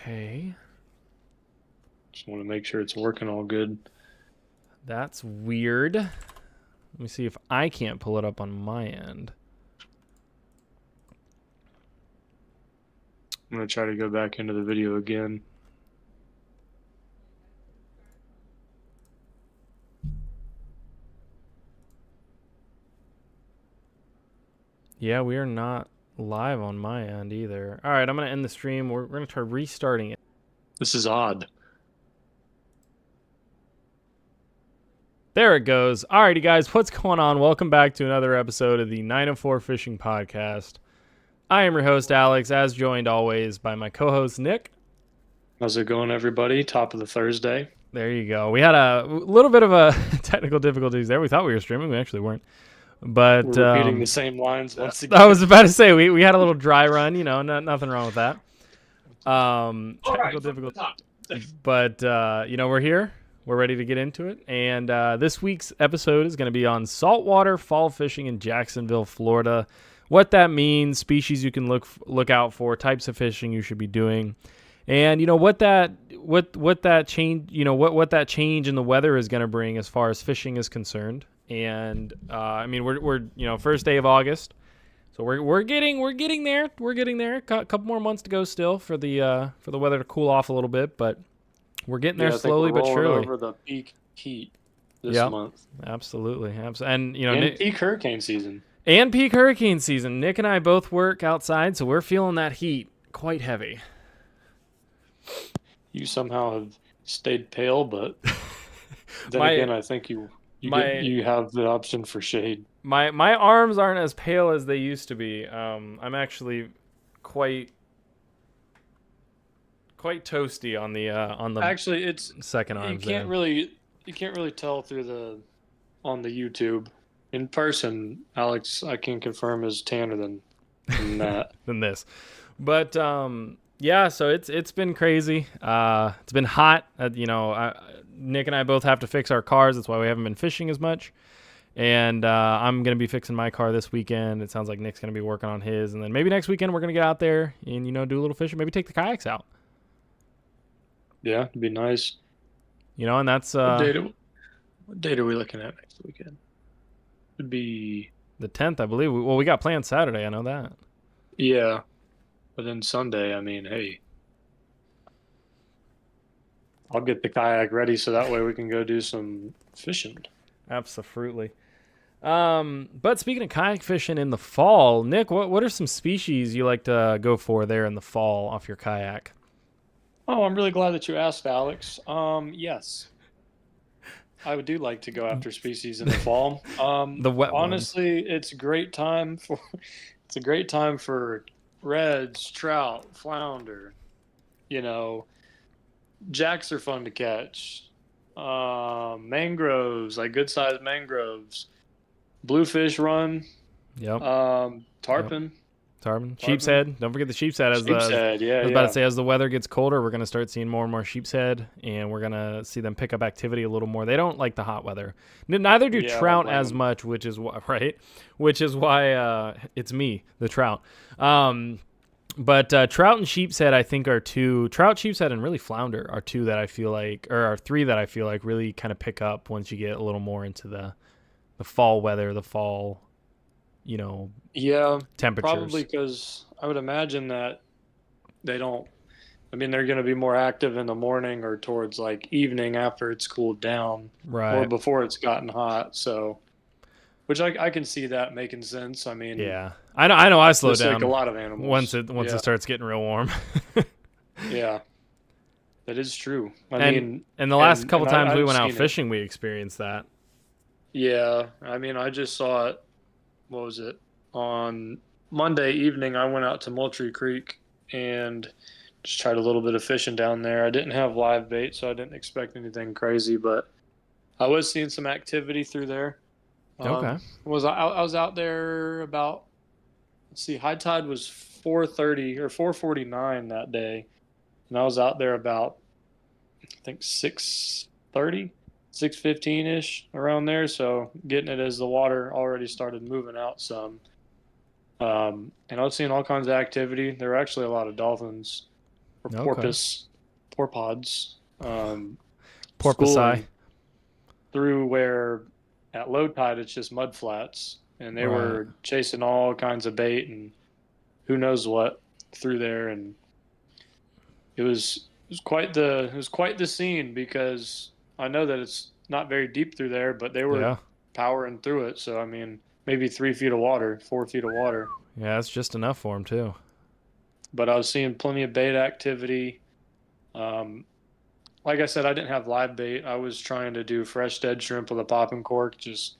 Okay. Just want to make sure it's working all good. That's weird. Let me see if I can't pull it up on my end. I'm going to try to go back into the video again. Yeah, we are not live on my end either. All right, I'm going to end the stream. We're going to try restarting it. This is odd. There it goes. Alrighty, guys, what's going on? Welcome back to another episode of the 904 Fishing Podcast. I am your host, Alex, as joined always by my co-host, Nick. How's it going, everybody? Top of the Thursday. There you go. We had a little bit of a technical difficulties there. We thought we were streaming. We actually weren't. But we're repeating the same lines once again. I was about to say, we had a little dry run. You know, nothing wrong with that. Technical difficulties. But, we're here. We're ready to get into it. And this week's episode is going to be on saltwater fall fishing in Jacksonville, Florida. What that means, species you can look out for, types of fishing you should be doing. And what that change, what that change in the weather is going to bring as far as fishing is concerned. And we're first day of August. So we're getting there. We're getting there. A couple more months to go still for the weather to cool off a little bit, but we're getting there slowly but surely. Over the peak heat this month. Absolutely. And peak hurricane season. And peak hurricane season. Nick and I both work outside, so we're feeling that heat quite heavy. You somehow have stayed pale, but then again, I think you have the option for shade. My arms aren't as pale as they used to be. I'm actually quite toasty on the actually it's second arm. You can't really tell on the YouTube. In person, Alex, I can confirm, is tanner than that. than this. But yeah, so it's been crazy. It's been hot. Nick and I both have to fix our cars. That's why we haven't been fishing as much. And I'm going to be fixing my car this weekend. It sounds like Nick's going to be working on his. And then maybe next weekend we're going to get out there and, do a little fishing. Maybe take the kayaks out. Yeah, it'd be nice. And that's... What date are we looking at next weekend? It'd be... the 10th, I believe. We got planned Saturday. I know that. Yeah. But then Sunday, hey... I'll get the kayak ready so that way we can go do some fishing. Absolutely. But speaking of kayak fishing in the fall, Nick, what are some species you like to go for there in the fall off your kayak? Oh, I'm really glad that you asked, Alex. Yes. I do like to go after species in the fall. The wet honestly, it's a great time for reds, trout, flounder. Jacks are fun to catch. Mangroves, like good sized mangroves. Bluefish run. Yep. Tarpon. Tarpon. Sheep's head. Don't forget the sheep's head. I was about to say, as the weather gets colder, we're going to start seeing more and more sheep's head, and we're going to see them pick up activity a little more. They don't like the hot weather. Neither do trout as much, which is why it's me, the trout. But trout and sheep's head, I think, are two. Trout, sheep's head, and really flounder are two that I feel like, or are three that I feel like really kind of pick up once you get a little more into the fall weather, the fall, temperatures. Probably because I would imagine that they don't. They're going to be more active in the morning or towards like evening after it's cooled down, right, or before it's gotten hot. So. Which I can see that making sense. Yeah, I know. I slow down like a lot of animals once it starts getting real warm. Yeah, that is true. And the last couple times we went out fishing, we experienced that. Yeah, I just saw it. What was it? On Monday evening, I went out to Moultrie Creek and just tried a little bit of fishing down there. I didn't have live bait, so I didn't expect anything crazy, but I was seeing some activity through there. Okay. I was out there about, high tide was 4:30 or 4:49 that day, and I was out there about, I think 6:30, 6:15-ish, around there, so getting it as the water already started moving out some. And I was seeing all kinds of activity. There were actually a lot of dolphins or Okay. porpods, Porpoise. schooling through where at low tide it's just mud flats, and they Right. were chasing all kinds of bait and who knows what through there, and it was quite the scene because I know that it's not very deep through there, but they were Yeah. powering through it. So I mean, maybe 3 feet of water, 4 feet of water. Yeah, that's just enough for him too. But I was seeing plenty of bait activity. Um, like I said, I didn't have live bait. I was trying to do fresh dead shrimp with a popping cork, just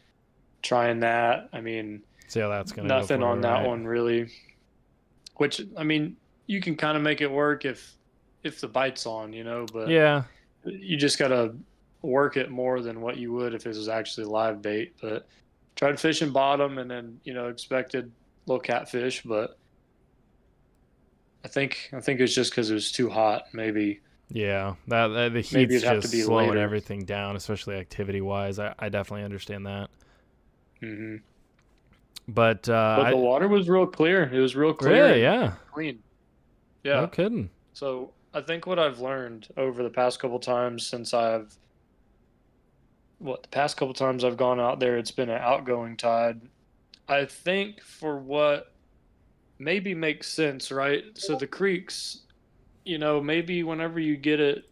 trying that. I mean, See how that's gonna go nothing for you, on that right? one really. Which I mean, you can kind of make it work if the bite's on, but Yeah. you just gotta work it more than what you would if it was actually live bait. But tried fishing bottom and then expected little catfish, but I think it's just because it was too hot. Yeah. That the Maybe heat's it'd have to just be slowing later. everything down, especially activity wise. I definitely understand that. hmm But But the I water was real clear. It was real clear really, and yeah. clean. No Yeah. kidding. So I think what I've learned over the past couple times since the past couple times I've gone out there, it's been an outgoing tide. I think for what maybe makes sense, right? So the creeks, maybe whenever you get it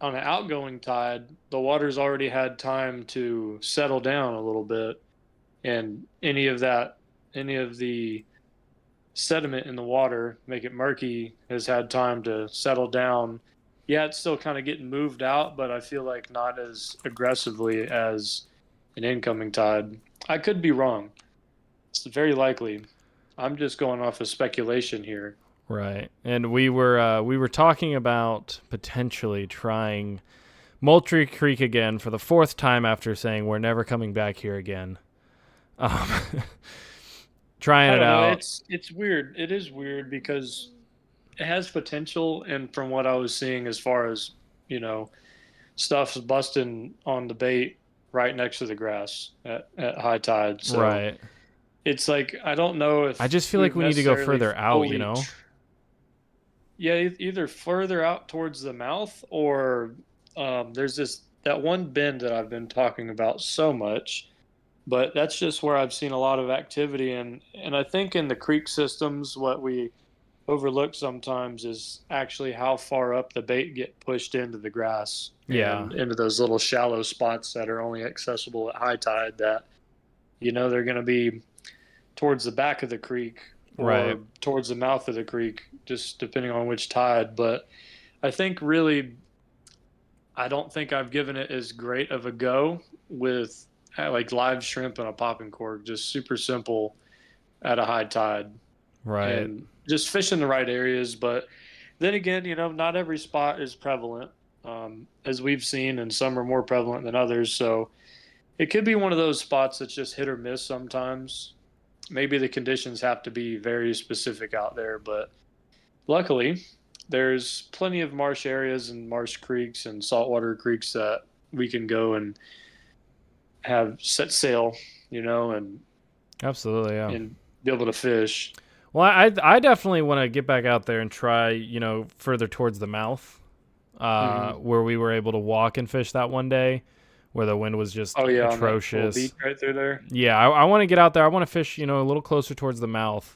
on an outgoing tide, the water's already had time to settle down a little bit, and any of the sediment in the water, make it murky, has had time to settle down. Yeah, it's still kind of getting moved out, but I feel like not as aggressively as an incoming tide. I could be wrong. It's very likely. I'm just going off of speculation here. Right. And we were talking about potentially trying Moultrie Creek again for the fourth time after saying we're never coming back here again. Um, trying I it don't know. out. It's weird. It is weird because it has potential, and from what I was seeing, as far as you know, stuff's busting on the bait right next to the grass at high tide. So Right. it's like I don't know I if just feel like we've we need to go necessarily further out, you fully, know? yeah, either further out towards the mouth or there's that one bend that I've been talking about so much, but that's just where I've seen a lot of activity, and I think in the creek systems, what we overlook sometimes is actually how far up the bait get pushed into the grass Yeah. and into those little shallow spots that are only accessible at high tide, that they're going to be towards the back of the creek Right. or towards the mouth of the creek, just depending on which tide. But I think really, I don't think I've given it as great of a go with like live shrimp and a popping cork, just super simple at a high tide Right. and just fish in the right areas. But then again, not every spot is prevalent, as we've seen, and some are more prevalent than others. So it could be one of those spots that's just hit or miss sometimes. Maybe the conditions have to be very specific out there, but luckily, there's plenty of marsh areas and marsh creeks and saltwater creeks that we can go and have set sail, and Absolutely, yeah. and be able to fish. Well, I definitely want to get back out there and try, further towards the mouth, hmm where we were able to walk and fish that one day, where the wind was just Oh yeah, on that little atrocious. beach right through there. Yeah, I want to get out there. I want to fish, a little closer towards the mouth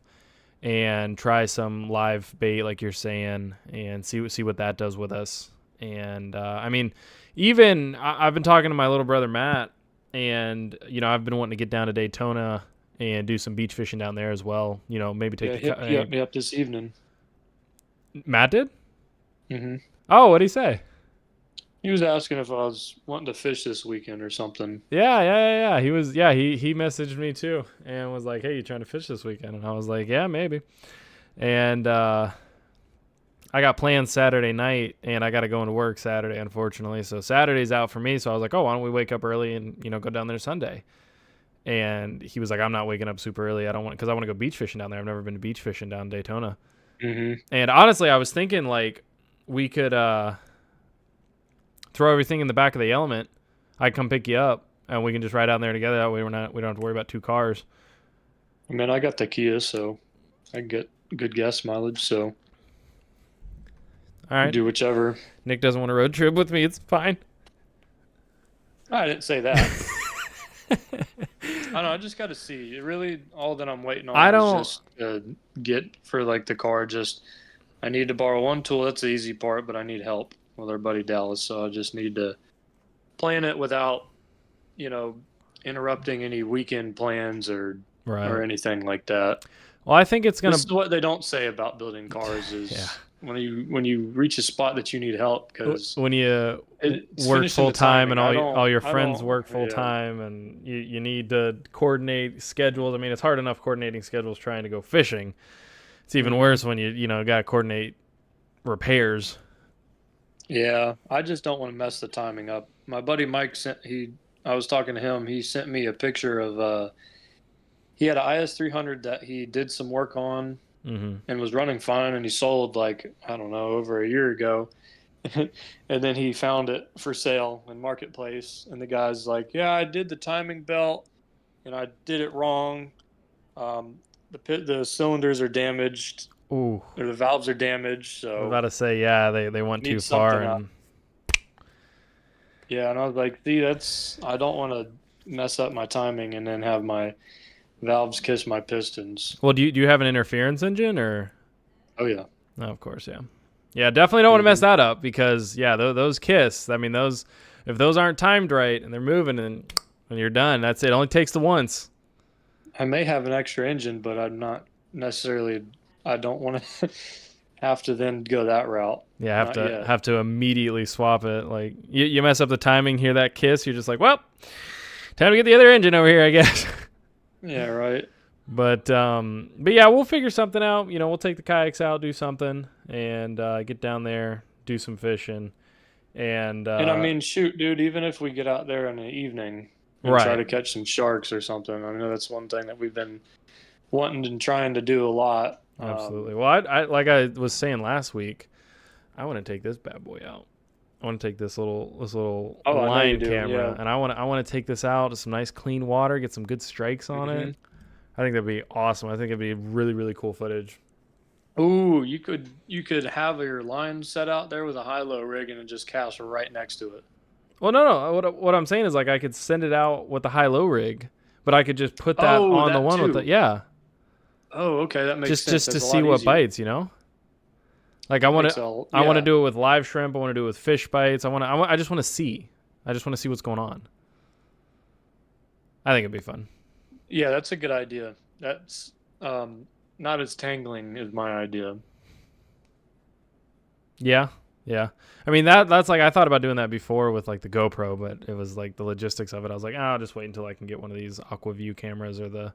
and try some live bait, like you're saying, and see what that does with us. And I mean, even I've been talking to my little brother Matt, and I've been wanting to get down to Daytona and do some beach fishing down there as well. Maybe take Yeah, he hit me up this evening. Matt did. hmm Oh, what'd he say? He was asking if I was wanting to fish this weekend or something. Yeah. He was. Yeah, he messaged me too and was like, "Hey, you trying to fish this weekend?" And I was like, "Yeah, maybe." And I got plans Saturday night, and I got to go into work Saturday, unfortunately. So Saturday's out for me. So I was like, "Oh, why don't we wake up early and go down there Sunday?" And he was like, "I'm not waking up super early. I don't want because I want to go beach fishing down there. I've never been to beach fishing down in Daytona." hmm And honestly, I was thinking like we could throw everything in the back of the Element. I come pick you up, and we can just ride down there together. That way, we don't have to worry about two cars. I mean, I got the Kia, so I can get good gas mileage. So All right. Do whichever. Nick doesn't want a road trip with me. It's fine. I didn't say that. I don't know. I just got to see. Really, all that I'm waiting on is just get for like the car. Just I need to borrow one tool. That's the easy part, but I need help with our buddy Dallas. So I just need to plan it without, interrupting any weekend plans or anything like that. Well, I think it's gonna. This is what they don't say about building cars is when you reach a spot that you need help, because when you work full time and all your friends work full time and you need to coordinate schedules. I mean, it's hard enough coordinating schedules trying to go fishing. It's even worse when you got to coordinate repairs. Yeah, I just don't want to mess the timing up. My buddy Mike I was talking to him. He sent me a picture of he had an IS-300 that he did some work on and was running fine, and he sold over a year ago. And then he found it for sale in Marketplace, and the guy's like, "Yeah, I did the timing belt, and I did it wrong. The cylinders are damaged. Ooh, or the valves are damaged. So I was about to say, yeah, they went too far, and yeah, and I was like, "See, I don't want to mess up my timing and then have my valves kiss my pistons." Well, do you have an interference engine or? Oh yeah. Oh, of course, yeah. Yeah, definitely don't want to mess that up because those kiss. I mean, if those aren't timed right and they're moving and when you're done, that's it. It only takes the once. I may have an extra engine, but I'm not necessarily. I don't want to have to then go that route. Yeah, have to immediately swap it. Like you mess up the timing, hear that kiss, you're just like, well, time to get the other engine over here, I guess. Yeah, right. But yeah, we'll figure something out. We'll take the kayaks out, do something, and get down there, do some fishing, and I mean, shoot, dude, even if we get out there in the evening and try to catch some sharks or something, I know that's one thing that we've been wanting and trying to do a lot. Absolutely. Well, I like I was saying last week, I want to take this bad boy out. I want to take this little line camera, and I want to take this out to some nice clean water, get some good strikes on it. I think that'd be awesome. I think it'd be really, really cool footage. Ooh, you could have your line set out there with a high-low rig and then just cast right next to it. Well, no. What I'm saying is like I could send it out with the high-low rig, but I could just put that on the one with the Oh, okay, that makes sense. Just to see what bites, Like I want to do it with live shrimp. I want to do it with fish bites. I just want to see. I just want to see what's going on. I think it'd be fun. Yeah, that's a good idea. That's not as tangling as my idea. Yeah. I mean that's like I thought about doing that before with like the GoPro, but it was like the logistics of it. I was like, I'll just wait until I can get one of these AquaView cameras or the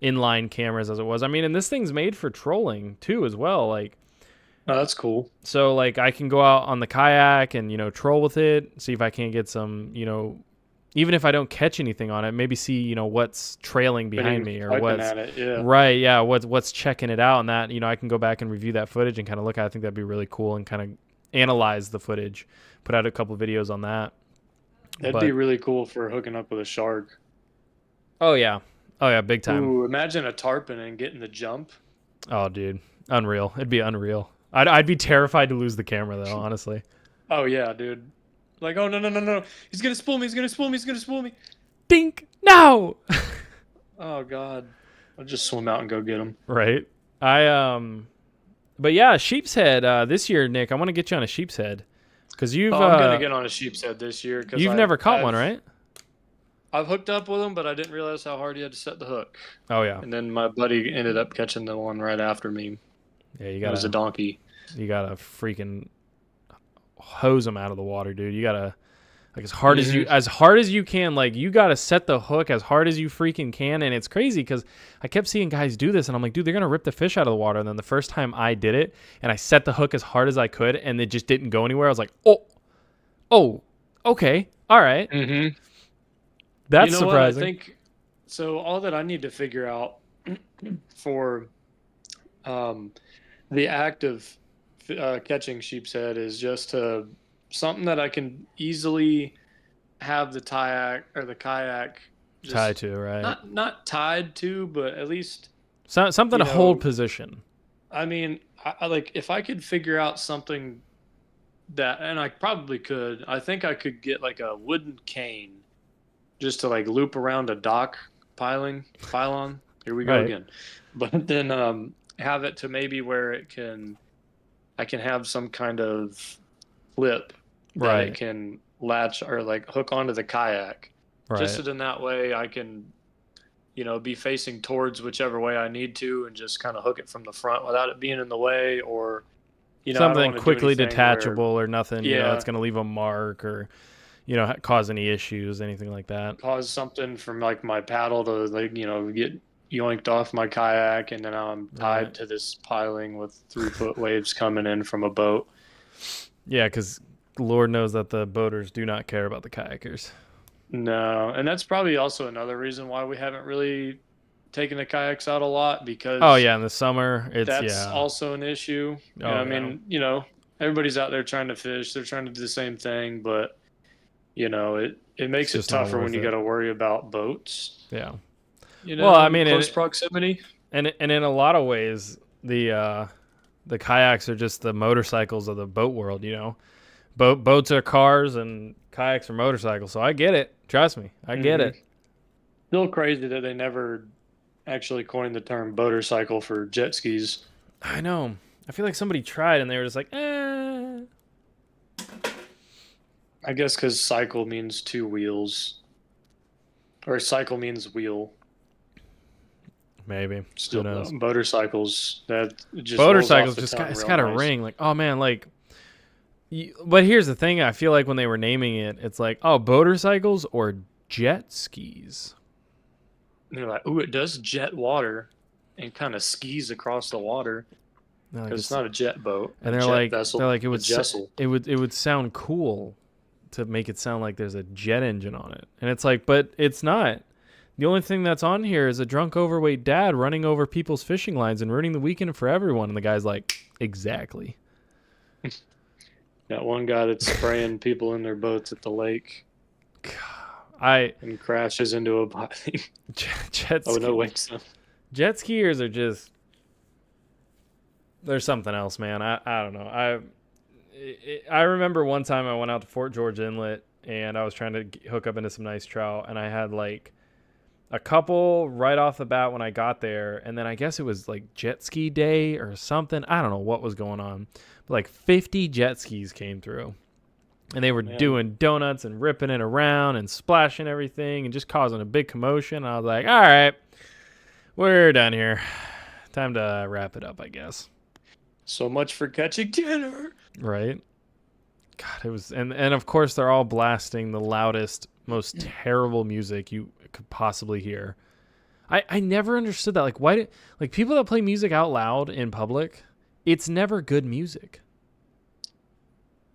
inline cameras as it was. I mean, and this thing's made for trolling too as well. Like, oh, that's cool. So like I can go out on the kayak and troll with it, see if I can't get some even if I don't catch anything on it, maybe see what's trailing behind me or what's at it, yeah. Right, yeah, what's checking it out, and that I can go back and review that footage and kind of look at it. I think that'd be really cool and kind of analyze the footage, put out a couple videos on that. That'd be really cool for hooking up with a shark. Oh yeah, big time. Ooh, imagine a tarpon and getting the jump. Oh dude, unreal. It'd be unreal. I'd be terrified to lose the camera though, honestly. Oh yeah, dude. Like, oh no. He's gonna spool me. Dink! No! Oh god. I'll just swim out and go get him. Right. But yeah, sheep's head this year, Nick. I want to get you on a sheep's head. Because I'm gonna get on a sheep's head this year. You've never caught one, right? I've hooked up with him, but I didn't realize how hard he had to set the hook. Oh yeah. And then my buddy ended up catching the one right after me. Yeah, it was a donkey. You gotta freaking hose them out of the water, dude. You gotta as hard as you can. Like you gotta set the hook as hard as you freaking can. And it's crazy because I kept seeing guys do this, and I'm like, dude, they're gonna rip the fish out of the water. And then the first time I did it, and I set the hook as hard as I could, and it just didn't go anywhere. I was like, oh, okay, all right. Mm-hmm. That's surprising. What? I think so. All that I need to figure out for the act of catching sheep's head is just something that I can easily have the kayak tied to, right? Not tied to, but at least something to hold position. I mean, I like if I could figure out something that, and I probably could. I think I could get like a wooden cane just to like loop around a dock pylon. Here we go Right. again. But then have it to maybe where I can have some kind of flip that it Right. can latch or like hook onto the kayak. Just Right. so then that way I can, be facing towards whichever way I need to and just kind of hook it from the front without it being in the way, or I don't Something want to do quickly anything where, detachable or nothing, that's yeah, going to leave a mark or, cause any issues, anything like that. cause something from like my paddle to like, get yoinked off my kayak and then I'm Right. tied to this piling with 3 foot waves coming in from a boat. Yeah, because Lord knows that the boaters do not care about the kayakers. No, and that's probably also another reason why we haven't really taken the kayaks out a lot, Oh, because yeah, in the summer, that's yeah. also an issue. And Oh, I yeah. mean, everybody's out there trying to fish, they're trying to do the same thing, but it It's makes it just not tougher when worth you it. got to worry about boats, Yeah. Well, I in mean, close proximity. and in a lot of ways, the kayaks are just the motorcycles of the boat world. Boats are cars and kayaks are motorcycles. So I get it. Trust me, I get Hmm. it. Still crazy that they never actually coined the term motorcycle for jet skis. I know. I feel like somebody tried and they were just like, eh. I guess because cycle means two wheels, or cycle means wheel. Maybe. Who Still, though, knows? motorcycles, that it just rolls off Motorcycles the just got tongue it's real got a nice. ring. Like, oh man, like. But here's the thing. I feel like when they were naming it, it's like, oh, motorcycles or jet skis. And they're like, ooh, it does jet water and kind of skis across the water, They're like, because it's not a jet boat, a and they're jet like, vessel, it a would jessel. it would sound cool to make it sound like there's a jet engine on it, and it's like, but it's not. The only thing that's on here is a drunk, overweight dad running over people's fishing lines and ruining the weekend for everyone. And the guy's like, exactly. That one guy that's spraying people in their boats at the lake I and crashes into a body. jet Oh, no, ski, wait. So, jet skiers are just there's something else, man. I don't know. I remember one time I went out to Fort George Inlet and I was trying to hook up into some nice trout, and I had like a couple right off the bat when I got there, and then I guess it was like jet ski day or something. I don't know what was going on, but like 50 jet skis came through, and they were man, doing donuts and ripping it around and splashing everything and just causing a big commotion. I was like, all right, we're done here. Time to wrap it up, I guess. so much for catching dinner. Right? God, it was, and of course they're all blasting the loudest, most terrible music you could possibly hear. I never understood that. Like, why do like people that play music out loud in public? It's never good music.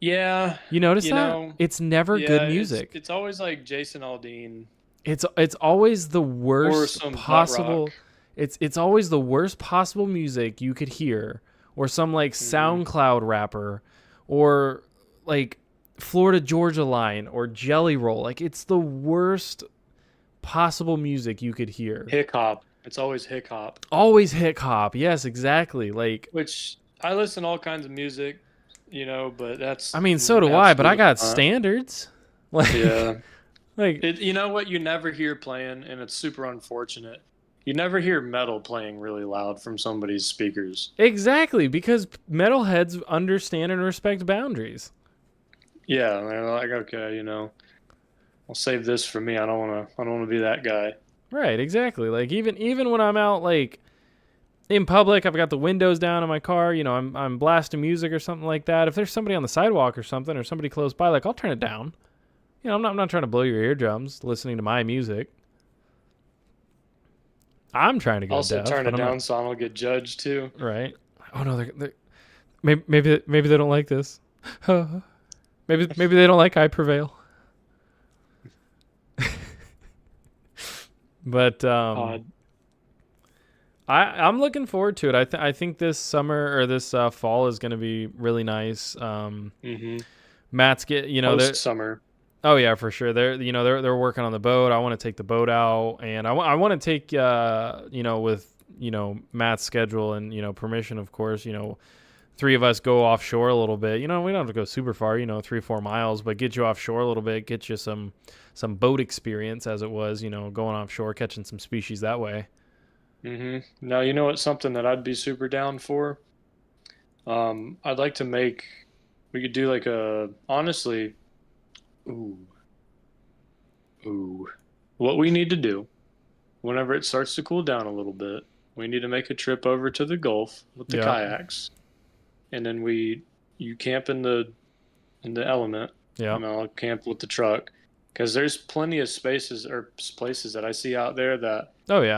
Yeah, You notice you that? know, It's never yeah, good music. it's always like Jason Aldean It's always the or worst some butt possible. rock. It's always the worst possible music you could hear, or some like Hmm. SoundCloud rapper, or like Florida Georgia Line or Jelly Roll. Like it's the worst possible music you could hear. Hick hop. It's always hick hop, Always hip hop. Yes, exactly. Like which I listen to all kinds of music, but I that's mean, so do I, but I absolutely got not. standards. Like Yeah. like You know what you never hear playing, and it's super unfortunate. You never hear metal playing really loud from somebody's speakers. exactly because metalheads understand and respect boundaries. Yeah, they're like, okay, I'll save this for me. I don't wanna be that guy. Right, exactly. Like even when I'm out like in public, I've got the windows down in my car, I'm blasting music or something like that. If there's somebody on the sidewalk or something or somebody close by, like I'll turn it down. I'm not trying to blow your eardrums listening to my music. I'm trying to go Also deaf, turn but it I'm not down so I don't get judged too. right. Oh no, they're maybe they don't like this. maybe they don't like I prevail. But Odd. I'm looking forward to it. I think this summer or this fall is going to be really nice. Mm-hmm. Matt's Post they're summer. oh yeah, for sure. They're working on the boat. I want to take the boat out, and I want to take with Matt's schedule and permission, of course, three of us go offshore a little bit. We don't have to go super far, 3-4 miles, but get you offshore a little bit, get you some boat experience as it was, going offshore, catching some species that way. Now, you know what's something that I'd be super down for? I'd like to make, we could do like honestly, ooh, what we need to do whenever it starts to cool down a little bit, we need to make a trip over to the Gulf with the kayaks, and then you camp in the element, and I'll camp with the truck, because there's plenty of spaces or places that I see out there that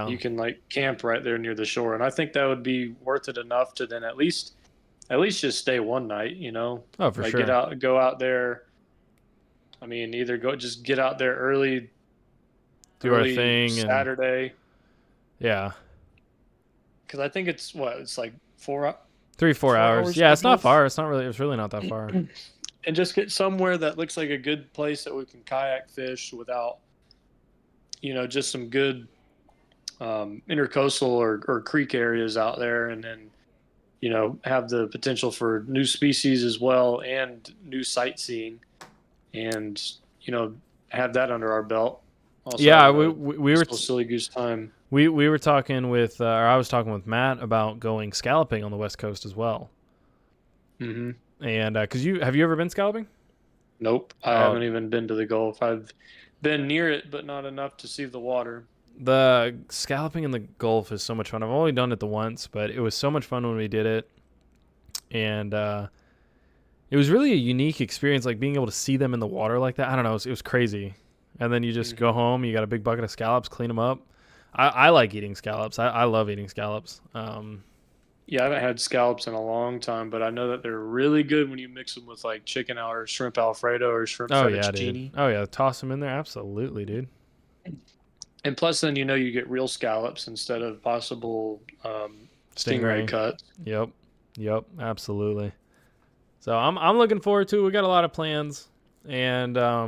you can like camp right there near the shore, and I think that would be worth it enough to then at least just stay one night, Oh, for sure. Go out there. I mean, either just get out there early, do our thing Saturday. Yeah. Because I think it's like 4 hours. Yeah, it's not far. It's really not that far. And just get somewhere that looks like a good place that we can kayak fish without, just some good intercoastal or creek areas out there, and then, have the potential for new species as well and new sightseeing, and, have that under our belt. Also, yeah, we were silly goose time. We were talking with, or I was talking with Matt about going scalloping on the West Coast as well. Mm-hmm. And because have you ever been scalloping? Nope, I haven't even been to the Gulf. I've been near it, but not enough to see the water. The scalloping in the Gulf is so much fun. I've only done it the once, but it was so much fun when we did it, and it was really a unique experience, like being able to see them in the water like that. I don't know, it was crazy. And then you just go home, you got a big bucket of scallops, clean them up. I like eating scallops. I love eating scallops. Yeah, I haven't had scallops in a long time, but I know that they're really good when you mix them with like chicken or shrimp Alfredo or shrimp fettuccine. Oh yeah, toss them in there. Absolutely, dude. And plus, then you get real scallops instead of possible stingray cuts. Yep, absolutely. So I'm looking forward to it. We got a lot of plans, and I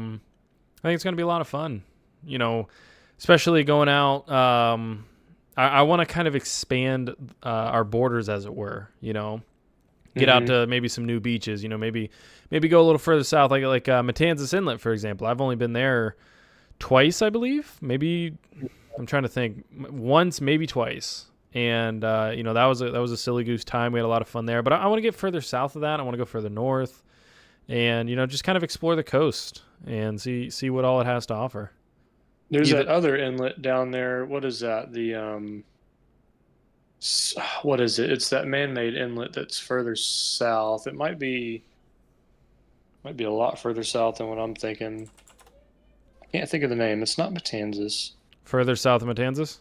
think it's gonna be a lot of fun. Especially going out. I want to kind of expand our borders, as it were. Get out to maybe some new beaches. Maybe go a little further south, like Matanzas Inlet, for example. I've only been there twice, I believe. Maybe I'm trying to think. Once, maybe twice. And that was a silly goose time. We had a lot of fun there. But I want to get further south of that. I want to go further north, and just kind of explore the coast and see what all it has to offer. There's that other inlet down there. What is that? What is it? It's that man-made inlet that's further south. It might be a lot further south than what I'm thinking. I can't think of the name. It's not Matanzas. Further south of Matanzas?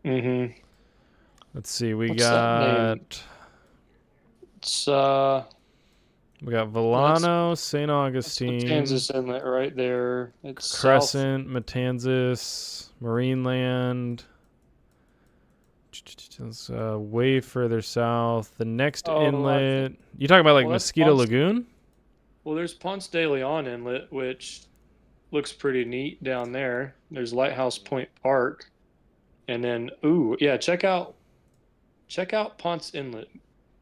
Mm-hmm. Let's see. We It's we got Volano, St. Augustine, Matanzas Inlet right there. It's Crescent, south. Matanzas, Marineland. It's way further south. The next inlet. You talking about Mosquito Lagoon? Well, there's Ponce de Leon Inlet, which looks pretty neat down there. There's Lighthouse Point Park, and then check out Ponce Inlet.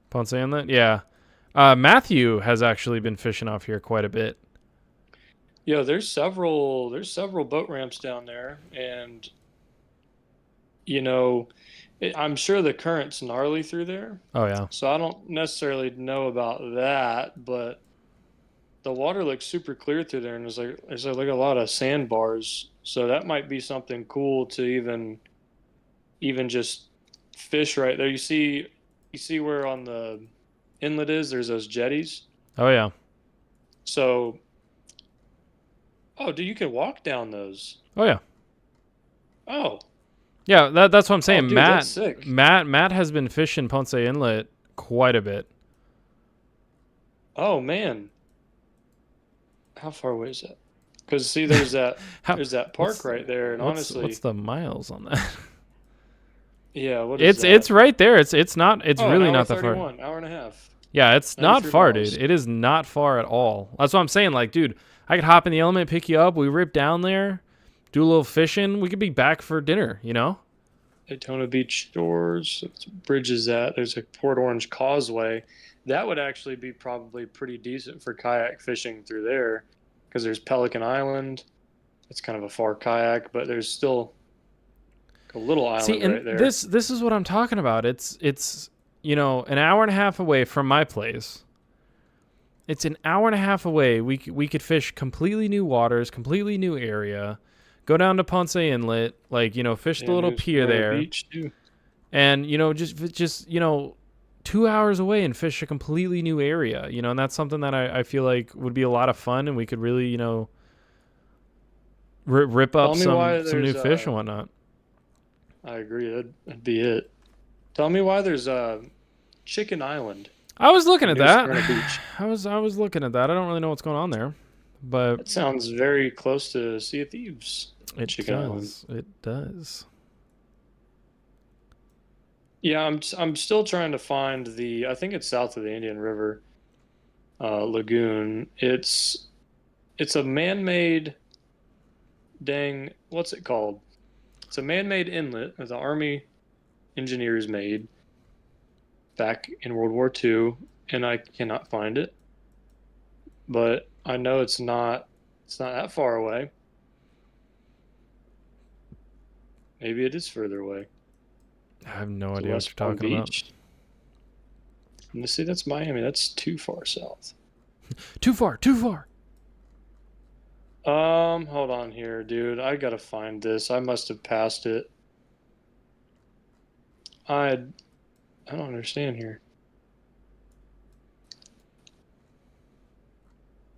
Ponce Inlet, yeah. Matthew has actually been fishing off here quite a bit. Yeah, there's several boat ramps down there, and I'm sure the current's gnarly through there. Oh yeah. So I don't necessarily know about that, but the water looks super clear through there, and there's like a lot of sandbars. So that might be something cool to even just fish right there. You see where on the inlet there's those jetties. Oh yeah. So dude, you can walk down those. Oh yeah. Oh yeah, that's what I'm saying. Dude, Matt that's sick. Matt has been fishing Ponce Inlet quite a bit. Oh man, how far away is that? Because see, there's that park right there, and honestly, what's the miles on that? Yeah, what is that? It's right there. It's really not that far. Hour and a half. Yeah, it's not far, miles. dude. It is not far at all. That's what I'm saying. Like, dude, I could hop in the element, pick you up. We rip down there, do a little fishing. We could be back for dinner. Daytona Beach Shores. Bridges that. There's a Port Orange Causeway. that would actually be probably pretty decent for kayak fishing through there, because there's Pelican Island. It's kind of a far kayak, but there's still a little See, island and right there. this is what I'm talking about. It's an hour and a half away from my place. It's an hour and a half away. We could fish completely new waters, completely new area. Go down to Ponce Inlet, fish the little pier there, beach too. and just 2 hours away and fish a completely new area. And that's something that I feel like would be a lot of fun, and we could really rip up some new fish and whatnot. I agree. That'd be it. Tell me why there's Chicken Island. I was looking at that. Beach. I was looking at that. I don't really know what's going on there, but it sounds very close to Sea of Thieves. Chicken Island. It does. Yeah, I'm still trying to find I think it's south of the Indian River lagoon. It's a man-made what's it called? It's a man-made inlet that the Army engineers made back in World War II, and I cannot find it. But I know it's not that far away. Maybe it is further away. I have no idea what you're talking about. Let's see, that's Miami. That's too far south. Too far. Hold on here, dude. I gotta find this. I must have passed it. I don't understand here.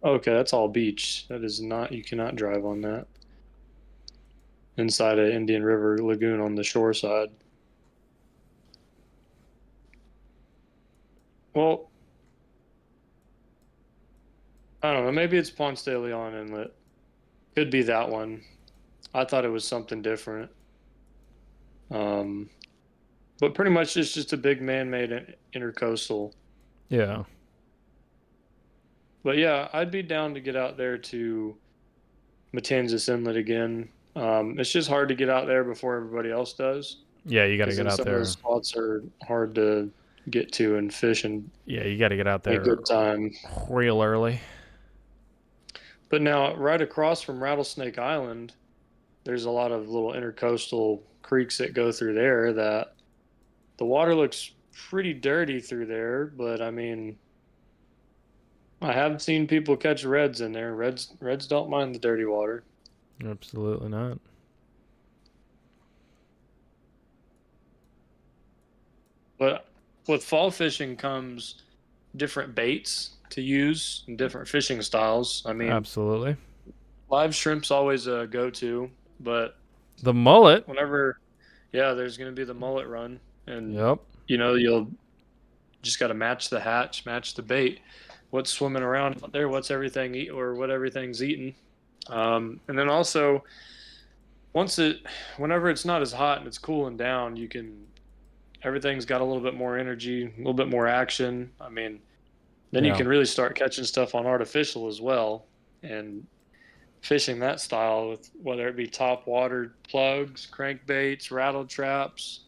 Okay, that's all beach. That is not, you cannot drive on that. Inside an Indian River lagoon on the shore side. Well, I don't know. Maybe it's Ponce de Leon Inlet. Could be that one. I thought it was something different. But pretty much it's just a big man-made intercoastal. Yeah. But yeah, I'd be down to get out there to Matanzas Inlet again. It's just hard to get out there before everybody else does. Yeah, you got to get out there. Some of those spots are hard to get to and fish, and yeah, you got to get out there a good time real early. But now, right across from Rattlesnake Island, there's a lot of little intercoastal creeks that go through there that the water looks pretty dirty through there, but I mean, I have seen people catch reds in there. Reds don't mind the dirty water. Absolutely not. But with fall fishing comes different baits to use and different fishing styles. I mean, absolutely. Live shrimp's always a go-to, but the mullet. There's going to be the mullet run, and yep. You'll just got to match the hatch, match the bait. What's swimming around there? What's everything what everything's eating? And then also, whenever it's not as hot and it's cooling down, everything's got a little bit more energy, a little bit more action. I mean, then you can really start catching stuff on artificial as well, and fishing that style with whether it be top water plugs, crankbaits, rattle traps,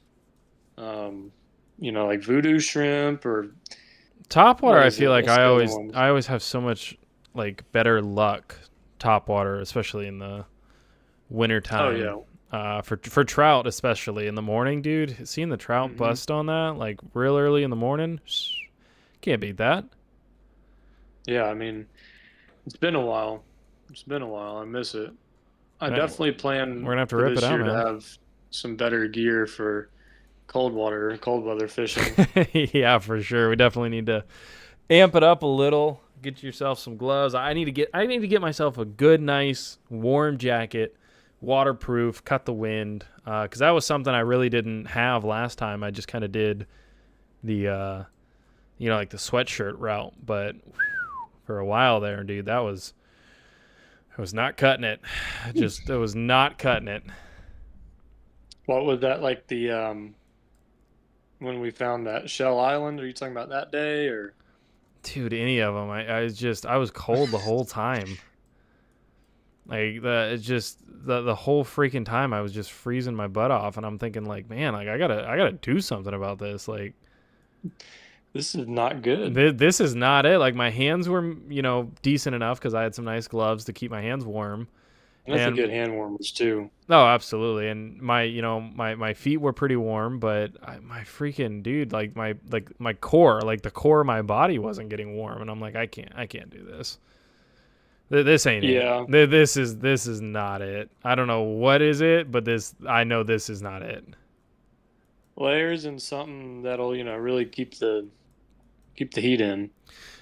like voodoo shrimp or top water. I feel like I always have so much better luck top water, especially in the winter time. Oh yeah. For trout, especially in the morning, dude. Seeing the trout bust on that real early in the morning, can't beat that. Yeah, I mean, it's been a while. I miss it. I definitely plan. We're gonna have to rip it out, man. To have some better gear for cold weather fishing. Yeah, for sure. We definitely need to amp it up a little. Get yourself some gloves. I need to get myself a good, nice, warm jacket, waterproof, cut the wind. Because that was something I really didn't have last time. I just kind of did the, the sweatshirt route. But for a while there, dude, I was not cutting it. It was not cutting it. What was that when we found that Shell Island? Are you talking about that day or? Dude, any of them. I was cold the whole time. The whole freaking time I was just freezing my butt off, and I'm thinking man, I gotta do something about this. This is not good. This is not it. Like my hands were, decent enough because I had some nice gloves to keep my hands warm. And that's a And good hand warmers too. oh, absolutely. And my feet were pretty warm, but my freaking dude, like my core, like the core of my body wasn't getting warm, and I'm like, I can't do this. This ain't Yeah. it. This is not it. I don't know what is it, but I know this is not it. Layers and something that'll, really keep the heat in.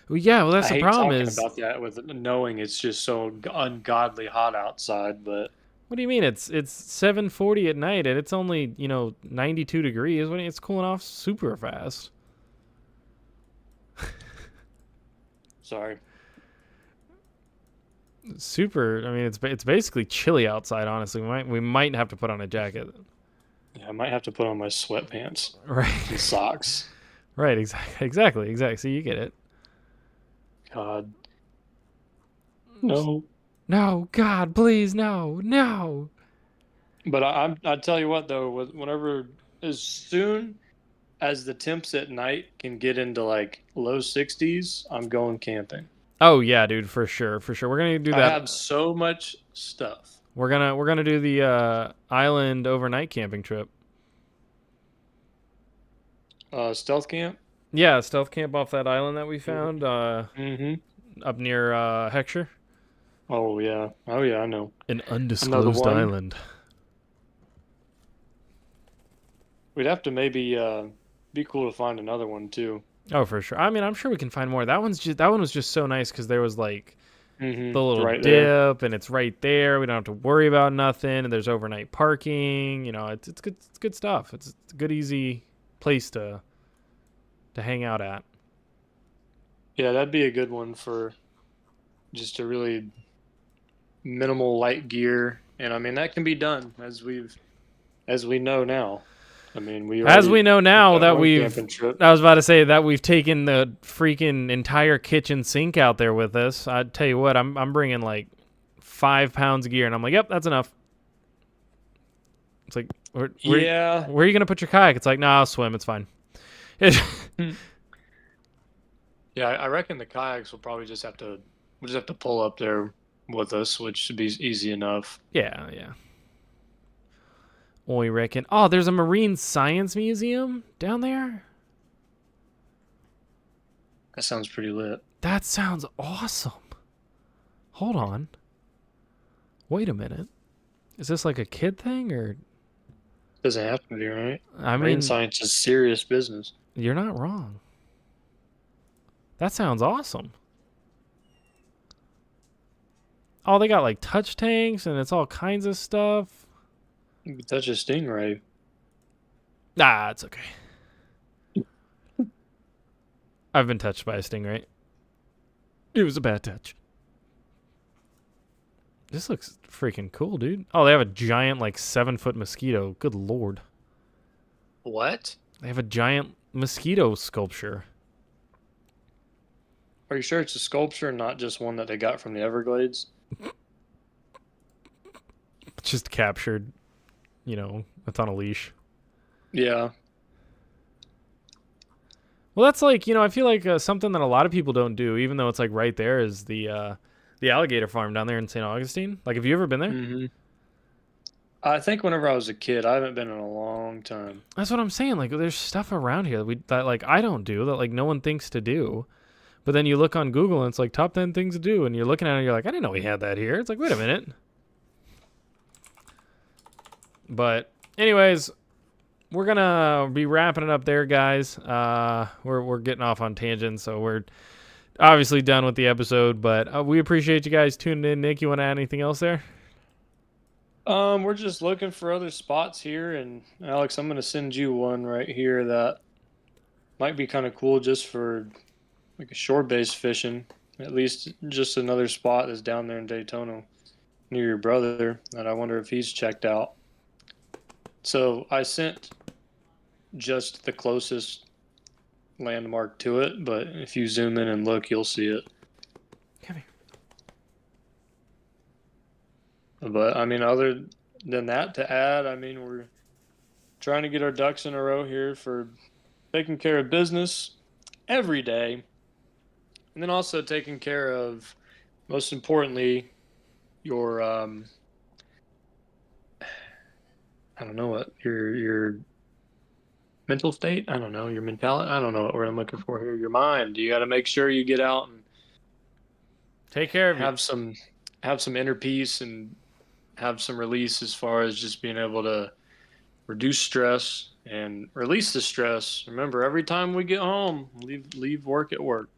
Well, yeah, well, I that's the hate problem talking is, about that with knowing it's just so ungodly hot outside, but what do you mean? It's 7:40 at night and it's only 92 degrees. It's cooling off super fast. sorry. Super. I mean, it's basically chilly outside. Honestly, we might have to put on a jacket. Yeah, I might have to put on my sweatpants Right. and socks. Right. Exactly. So you get it. God. No. No, God, please, no. But I tell you what though, whenever as soon as the temps at night can get into like low 60s, I'm going camping. Oh yeah, dude, for sure. We're gonna do I that. have so much stuff. We're gonna do the island overnight camping trip. Stealth camp. Yeah, stealth camp off that island that we found Mm-hmm. up near Heckscher. Oh yeah. Oh yeah. I know. An Another undisclosed one. island. We'd have to maybe be cool to find another one too. Oh, for sure. I mean, I'm sure we can find more. That one was just so nice because there was like the Mm-hmm. little Right there. dip, and it's right there. We don't have to worry about nothing, and there's overnight parking. It's good. It's good stuff. It's a good, easy place to hang out at. Yeah, that'd be a good one for just a really minimal light gear, and I mean that can be done as we know now. I mean we As already we know took now that that one we've, camping trip. I was about to say that we've taken the freaking entire kitchen sink out there with us. I'd tell you what, I'm bringing like 5 pounds of gear, and I'm like, yep, that's enough. It's like, Yeah. where are you gonna put your kayak? It's like, nah, I'll swim. It's fine. Yeah, I reckon the kayaks will probably we'll just have to pull up there with us, which should be easy enough. Yeah. We reckon. Oh, there's a marine science museum down there. That sounds pretty lit. That sounds awesome. Hold on. Wait a minute. Is this like a kid thing or? Doesn't have to be, right? I Marine mean, science is serious business. you're not wrong. That sounds awesome. Oh, they got like touch tanks and it's all kinds of stuff. You can touch a stingray. Nah, it's okay. I've been touched by a stingray. It was a bad touch. This looks freaking cool, dude. Oh, they have a giant, like, 7-foot mosquito. Good lord. What? They have a giant mosquito sculpture. Are you sure it's a sculpture and not just one that they got from the Everglades? Just captured, it's on a leash. Yeah. Well, that's like, I feel like something that a lot of people don't do, even though it's like right there, is the alligator farm down there in St. Augustine. Like, have you ever been there? Mm-hmm. I think whenever I was a kid, I haven't been in a long time. That's what I'm saying. Like, there's stuff around here that like I don't do, that like no one thinks to do. But then you look on Google and it's like top 10 things to do, and you're looking at it and you're like, I didn't know we had that here. It's like, wait a minute. But anyways, we're gonna be wrapping it up there, guys. We're getting off on tangents, so we're obviously done with the episode. But we appreciate you guys tuning in. Nick, you want to add anything else there? We're just looking for other spots here, and Alex, I'm gonna send you one right here that might be kind of cool just for like a shore-based fishing. At least just another spot that's down there in Daytona near your brother that I wonder if he's checked out. So I sent just the closest landmark to it, but if you zoom in and look, you'll see it. Come here. But I mean, other than that, to add, I mean, we're trying to get our ducks in a row here for taking care of business every day. And then also taking care of, most importantly, your I don't know what your mental state. I don't know your mentality. I don't know what word I'm looking for here. Your mind. You got to make sure you get out and Take care of have some inner peace and have some release as far as just being able to reduce stress and release the stress. Remember, every time we get home, leave work at work.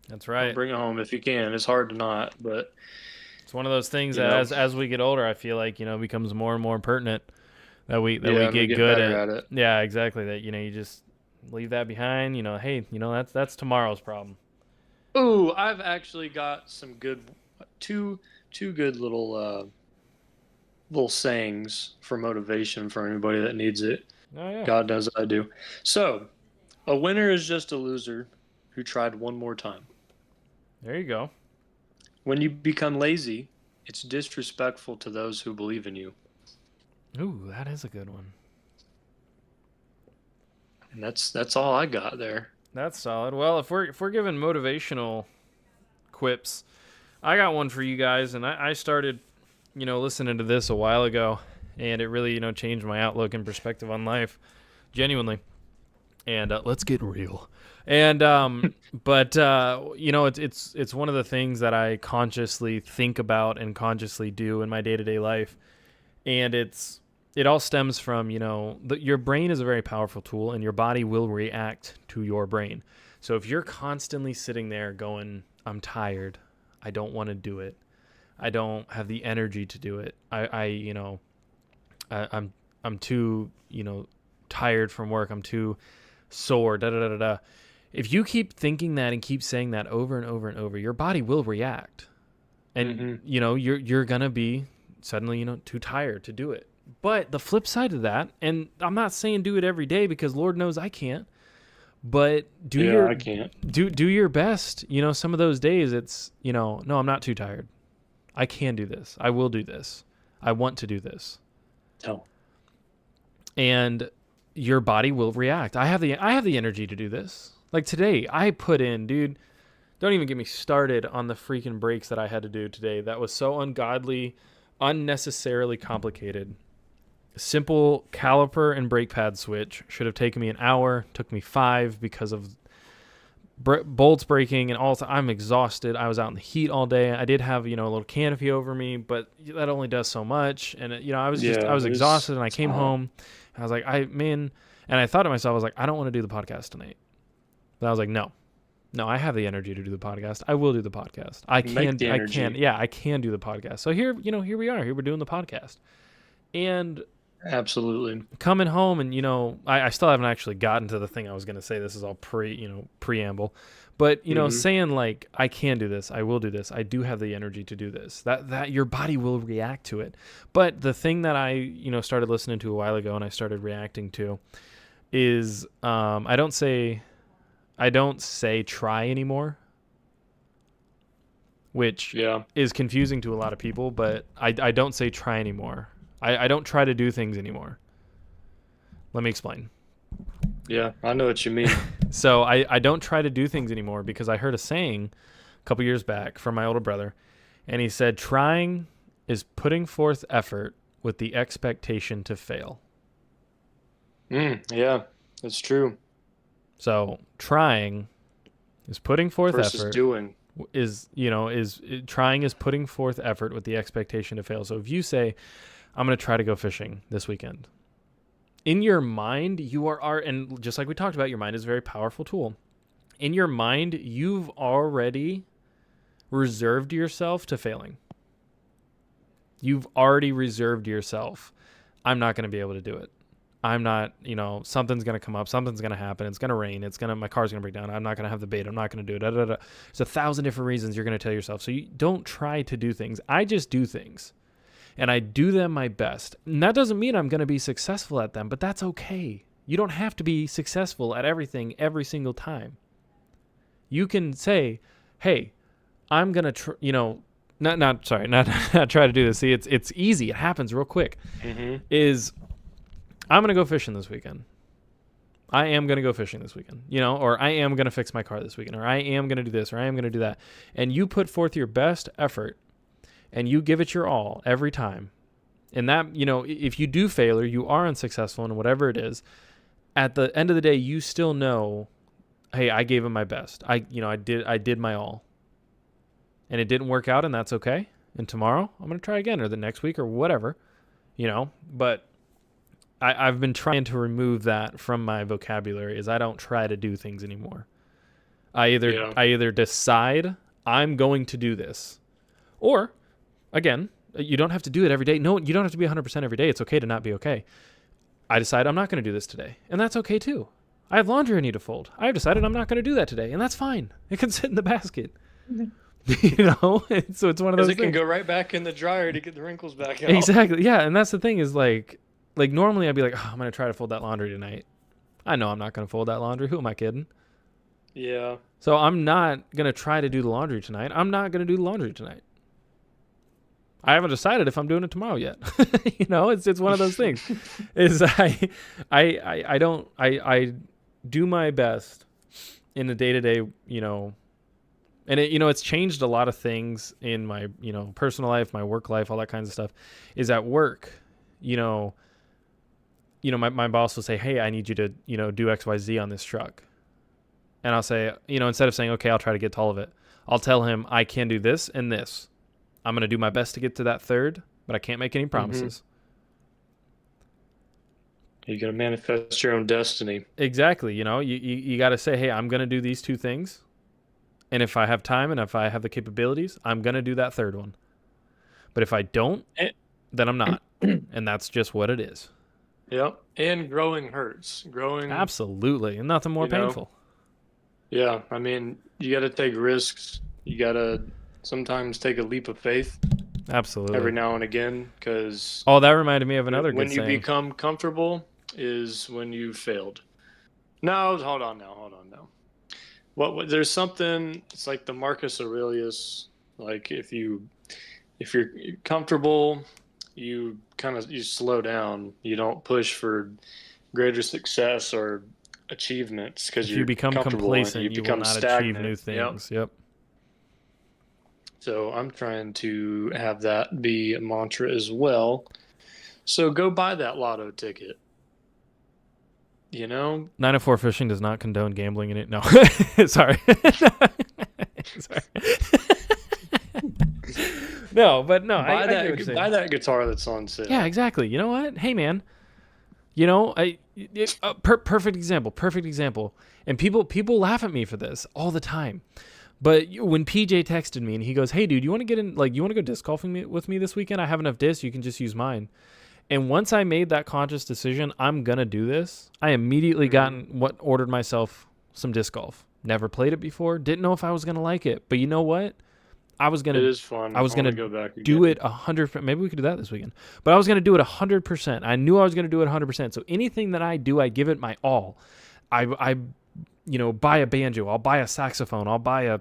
That's right. Don't bring it home if you can. It's hard to not, but it's one of those things that as we get older, I feel like, it becomes more and more pertinent that we get good at it. Yeah, exactly. That, you just leave that behind, hey, that's tomorrow's problem. Ooh, I've actually got some good, two good little sayings for motivation for anybody that needs it. Oh, yeah. God knows I do. So, a winner is just a loser who tried one more time. There you go. When you become lazy, it's disrespectful to those who believe in you. Ooh, that is a good one. And that's all I got there. That's solid. Well, if we're giving motivational quips, I got one for you guys, and I started, listening to this a while ago, and it really, changed my outlook and perspective on life, genuinely. And let's get real. And but it's one of the things that I consciously think about and consciously do in my day-to-day life, and it all stems from, your brain is a very powerful tool, and your body will react to your brain. So if you're constantly sitting there going, I'm tired, I don't want to do it, I don't have the energy to do it, I'm too, tired from work, I'm too sore, da da da da. If you keep thinking that and keep saying that over and over and over, your body will react, and you're gonna be suddenly too tired to do it. But the flip side of that, and I'm not saying do it every day because Lord knows I can't, but I can't. Do your best. Some of those days it's, no, I'm not too tired. I can do this. I will do this. I want to do this. Oh. And your body will react. I have the energy to do this. Like today, I put in, dude, don't even get me started on the freaking breaks that I had to do today. That was so ungodly, unnecessarily complicated. Simple caliper and brake pad switch should have taken me an hour, took me 5 because of bolts breaking and all. I'm exhausted. I was out in the heat all day. I did have, a little canopy over me, but that only does so much. And I was exhausted, and I came home. And I was like, and I thought to myself, I was like, I don't want to do the podcast tonight. But I was like, no, I have the energy to do the podcast. I will do the podcast. I can do the podcast. So here we are. Here we're doing the podcast. And absolutely coming home, and I still haven't actually gotten to the thing I was going to say. This is all preamble, but saying like, I can do this, I will do this, I do have the energy to do this, that your body will react to it. But the thing that I started listening to a while ago and I started reacting to is I don't say try anymore, which is confusing to a lot of people, but I don't say try anymore. I don't try to do things anymore. Let me explain. Yeah, I know what you mean. So I don't try to do things anymore because I heard a saying a couple years back from my older brother, and he said, trying is putting forth effort with the expectation to fail. Yeah, that's true. So trying is putting forth versus effort. Doing. Trying is putting forth effort with the expectation to fail. So if you say, I'm going to try to go fishing this weekend, in your mind, you are, and just like we talked about, your mind is a very powerful tool. In your mind, you've already reserved yourself to failing. You've already reserved yourself. I'm not going to be able to do it. I'm not, something's going to come up, something's going to happen, it's going to rain, my car's going to break down, I'm not going to have the bait, I'm not going to do it, There's 1,000 different reasons you're going to tell yourself. So you don't try to do things. I just do things, and I do them my best. And that doesn't mean I'm going to be successful at them, but that's okay. You don't have to be successful at everything every single time. You can say, hey, I'm going to, not try to do this. See, it's easy. It happens real quick. Mm-hmm. I'm going to go fishing this weekend. I am going to go fishing this weekend, or I am going to fix my car this weekend, or I am going to do this, or I am going to do that. And you put forth your best effort and you give it your all every time. And that, if you do fail or you are unsuccessful in whatever it is, at the end of the day, you still know, hey, I gave it my best. I did my all. And it didn't work out, and that's okay. And tomorrow I'm going to try again, or the next week, or whatever, but I've been trying to remove that from my vocabulary is I don't try to do things anymore. I either decide I'm going to do this, or again, you don't have to do it every day. No, you don't have to be 100% every day. It's okay to not be okay. I decide I'm not going to do this today, and that's okay too. I have laundry I need to fold. I've decided I'm not going to do that today, and that's fine. It can sit in the basket. So it's one of those things. It can go right back in the dryer to get the wrinkles back out. Exactly. Yeah, and that's the thing is like normally I'd be like, I'm going to try to fold that laundry tonight. I know I'm not going to fold that laundry. Who am I kidding? Yeah. So I'm not going to try to do the laundry tonight. I'm not going to do the laundry tonight. I haven't decided if I'm doing it tomorrow yet. It's one of those things. Is I do my best in the day-to-day, and it's changed a lot of things in my, personal life, my work life, all that kinds of stuff. Is at work, my boss will say, hey, I need you to, do X, Y, Z on this truck. And I'll say, instead of saying, okay, I'll try to get to all of it, I'll tell him I can do this and this. I'm going to do my best to get to that third, but I can't make any promises. You got to manifest your own destiny. Exactly. You got to say, hey, I'm going to do these two things. And if I have time and if I have the capabilities, I'm going to do that third one. But if I don't, then I'm not. And that's just what it is. Yep. And growing hurts. Absolutely. And nothing more painful. Yeah. I mean, you got to take risks. You got to sometimes take a leap of faith. Absolutely. Every now and again, because that reminded me of another good saying. When you become comfortable is when you failed. No, hold on now. What there's something. It's like the Marcus Aurelius. Like if you're comfortable, you slow down. You don't push for greater success or achievements because you become complacent. You become will not stagnant. Achieve new things. Yep. So I'm trying to have that be a mantra as well. So go buy that lotto ticket. 904 Fishing does not condone gambling in it. No. Sorry. Sorry. No, but no. Buy that guitar that's on sale. Yeah, exactly. You know what? Hey, man. Perfect example. And people laugh at me for this all the time. But when PJ texted me and he goes, hey, dude, you want to get in, you want to go disc golfing with me this weekend? I have enough discs. You can just use mine. And once I made that conscious decision, I'm going to do this, I immediately ordered myself some disc golf. Never played it before. Didn't know if I was going to like it. But you know what? It is fun. I was going to go back again. Do it 100%. Maybe we could do that this weekend. But I was going to do it 100%. I knew I was going to do it 100%. So anything that I do, I give it my all. I buy a banjo. I'll buy a saxophone. I'll buy a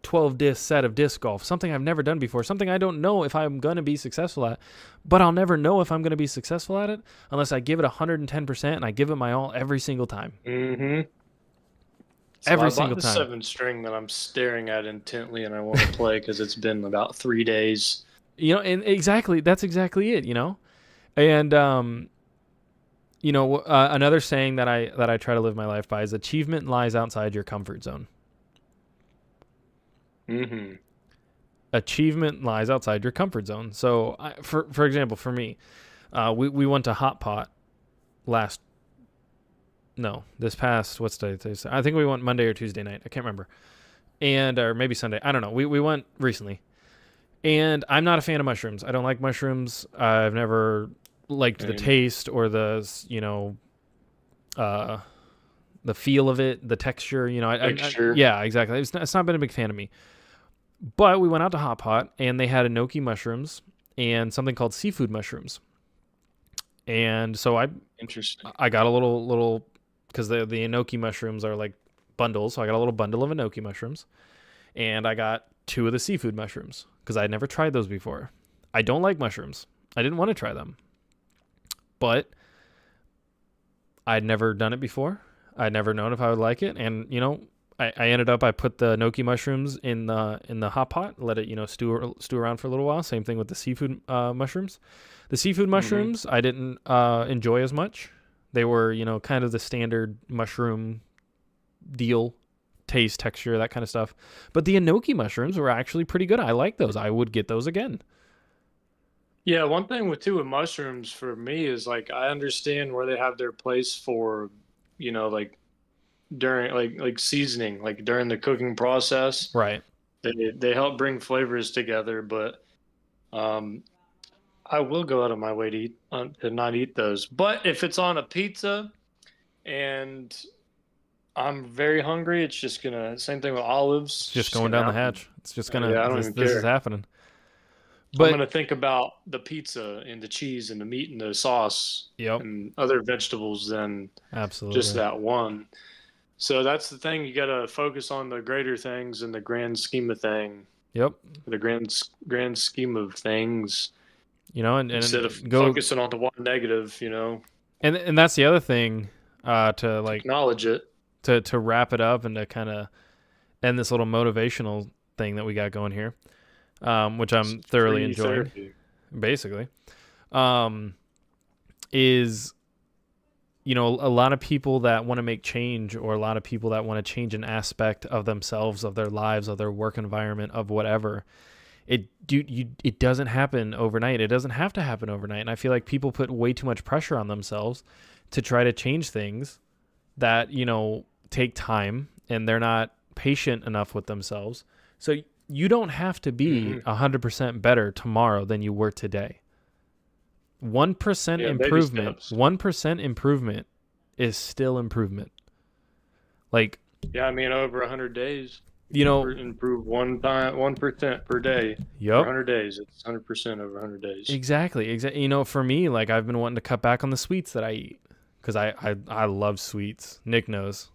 12 disc set of disc golf, something I've never done before, something I don't know if I'm going to be successful at, but I'll never know if I'm going to be successful at it unless I give it 110% and I give it my all every single time. Mm-hmm. So every I single bought time. The 7-string that I'm staring at intently and I want to play because it's been about 3 days. And exactly, that's exactly it, And, another saying that I try to live my life by is achievement lies outside your comfort zone. Mm-hmm. Achievement lies outside your comfort zone. So, for example, for me, we went to Hot Pot this past, what's today? I think we went Monday or Tuesday night. I can't remember. Or maybe Sunday. I don't know. We went recently. And I'm not a fan of mushrooms. I don't like mushrooms. I've never liked the taste or the feel of it, the texture, Texture. Yeah, exactly. It's not been a big fan of me. But we went out to Hot Pot, and they had enoki mushrooms and something called seafood mushrooms. And so I got a little because the enoki mushrooms are like bundles, so I got a little bundle of enoki mushrooms, and I got 2 of the seafood mushrooms because I'd never tried those before. I don't like mushrooms. I didn't want to try them. But I'd never done it before. I'd never known if I would like it. And, I put the gnocchi mushrooms in the hot pot, let it, stew around for a little while. Same thing with the seafood mushrooms. The seafood mushrooms, I didn't enjoy as much. They were, kind of the standard mushroom deal, taste, texture, that kind of stuff. But the enoki mushrooms were actually pretty good. I like those. I would get those again. Yeah, one thing with mushrooms for me is like I understand where they have their place for, like during like seasoning, like during the cooking process. Right. They help bring flavors together, but I will go out of my way to to not eat those. But if it's on a pizza and I'm very hungry, it's just gonna same thing with olives. It's just going down the hatch. It's just gonna. Yeah, I don't this, even this care. is happening. But I'm gonna think about the pizza and the cheese and the meat and the sauce and other vegetables than absolutely just that one. So that's the thing. You got to focus on the greater things in the grand scheme of thing. Yep. The grand scheme of things. And instead of focusing on the one negative, And that's the other thing to like acknowledge it. To wrap it up and to kind of end this little motivational thing that we got going here, which I'm thoroughly enjoying. Therapy. Basically, is a lot of people that want to make change, or a lot of people that want to change an aspect of themselves, of their lives, of their work environment, of whatever. It doesn't happen overnight. It doesn't have to happen overnight. And I feel like people put way too much pressure on themselves to try to change things that, take time, and they're not patient enough with themselves. So you don't have to be 100% better tomorrow than you were today. 1% improvement, 1% improvement is still improvement. Like, yeah, I mean, over 100 days, improve 1% per day. Yep. 100 days, it's 100% over 100 days. Exactly. For me, like, I've been wanting to cut back on the sweets that I eat because I love sweets. Nick knows.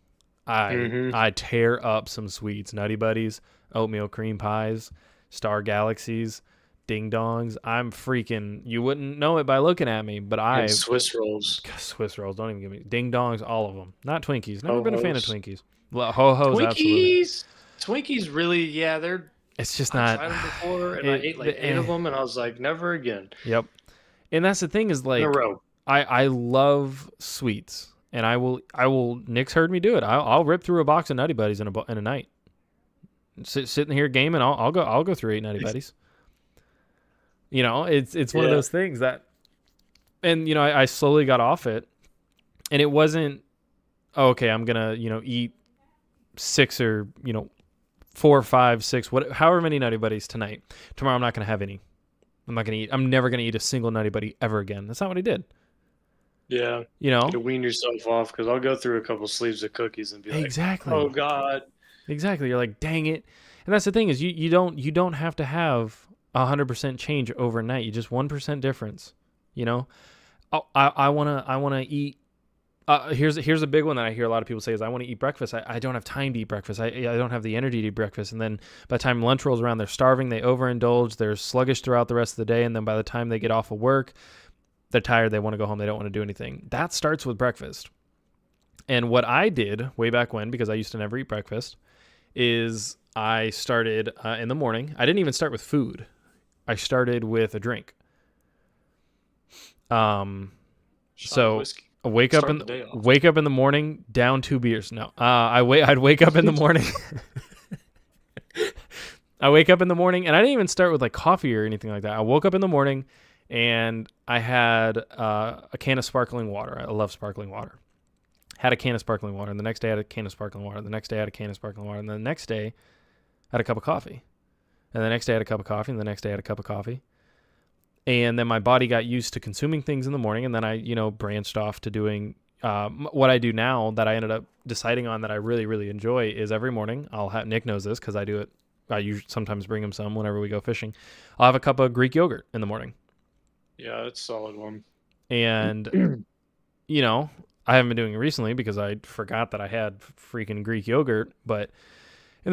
I tear up some sweets. Nutty Buddies, oatmeal cream pies, Star Galaxies, Ding Dongs. I'm freaking, you wouldn't know it by looking at me, but and Swiss rolls. Swiss rolls, don't even give me Ding Dongs, all of them. Not Twinkies. Never been a fan of Twinkies. Ho-Hos, Twinkies, absolutely. Twinkies really, they're. It's just not. I tried them before, and I ate like 8 of them, and I was like, never again. Yep. And that's the thing is, like, in a row. I love sweets, and I will. Nick's heard me do it. I'll rip through a box of Nutty Buddies in a night. Sitting here gaming, I'll go through 8 Nutty Buddies. It's one of those things that, and I slowly got off it, and it wasn't, okay, I'm gonna eat 6 or 4, 5, 6, however many Nutty Buddies tonight. Tomorrow I'm not gonna have any. I'm never gonna eat a single Nutty Buddy ever again. That's not what I did. Yeah. To wean yourself off, because I'll go through a couple sleeves of cookies and be exactly. Like, oh God. Exactly. You're like, dang it. And that's the thing is you don't have to have 100% change overnight. You just 1% difference. I wanna eat. Here's a big one that I hear a lot of people say is I want to eat breakfast. I don't have time to eat breakfast. I don't have the energy to eat breakfast. And then by the time lunch rolls around, they're starving. They overindulge. They're sluggish throughout the rest of the day. And then by the time they get off of work, they're tired. They want to go home. They don't want to do anything. That starts with breakfast. And what I did way back when, because I used to never eat breakfast, is I started in the morning. I didn't even start with food. I started with a drink. So I wake up in the morning, down 2 beers. No, I'd wake up in the morning. I wake up in the morning, and I didn't even start with like coffee or anything like that. I woke up in the morning, and I had a can of sparkling water. I love sparkling water. Had a can of sparkling water, and the next day I had a can of sparkling water. The next day I had a can of sparkling water, and then the next day I had a cup of coffee. And the next day I had a cup of coffee, and the next day I had a cup of coffee. And then my body got used to consuming things in the morning, and then I, branched off to doing what I do now that I ended up deciding on that I really, really enjoy is every morning I'll have, Nick knows this because I do it. I usually sometimes bring him some whenever we go fishing. I'll have a cup of Greek yogurt in the morning. Yeah, that's a solid one. And, I haven't been doing it recently because I forgot that I had freaking Greek yogurt, and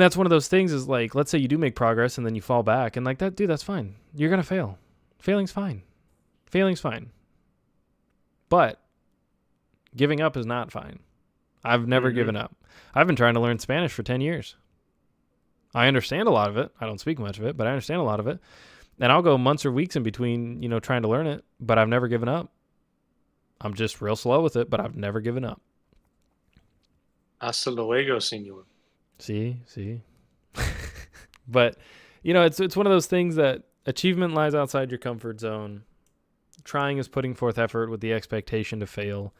that's one of those things is like, let's say you do make progress and then you fall back and like that, dude, that's fine. You're going to fail. Failing's fine. But Giving up is not fine. I've never given up. I've been trying to learn Spanish for 10 years. I understand a lot of it. I don't speak much of it, but I understand a lot of it. And I'll go months or weeks in between, trying to learn it, but I've never given up. I'm just real slow with it, but I've never given up. Hasta luego, señor. See? But, it's one of those things that achievement lies outside your comfort zone. Trying is putting forth effort with the expectation to fail.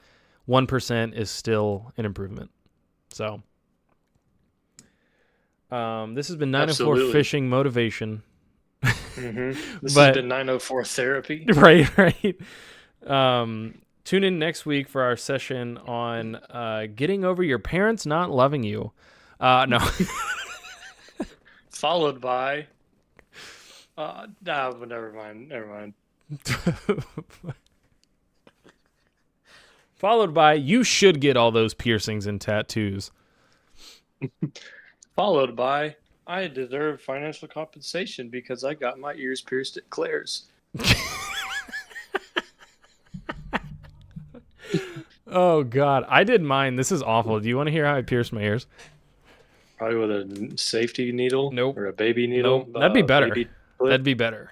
1% is still an improvement. So, this has been 904 Fishing Motivation. This has been 904 Therapy. Right. Tune in next week for our session on getting over your parents not loving you. No. Followed by... never mind. Followed by, you should get all those piercings and tattoos. Followed by, I deserve financial compensation because I got my ears pierced at Claire's. Oh, God. I did mine. This is awful. Do you want to hear how I pierced my ears? Probably with a safety needle? Nope. Or a baby needle? Nope. That'd be better. That'd be better.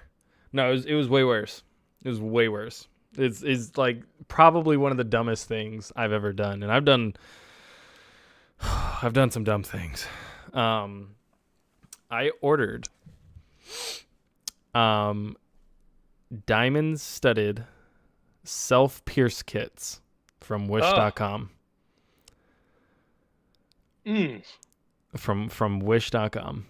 No, it was way worse. It was way worse. It's like probably one of the dumbest things I've ever done. And I've done some dumb things. I ordered diamond studded self-pierce kits from wish.com. From wish.com.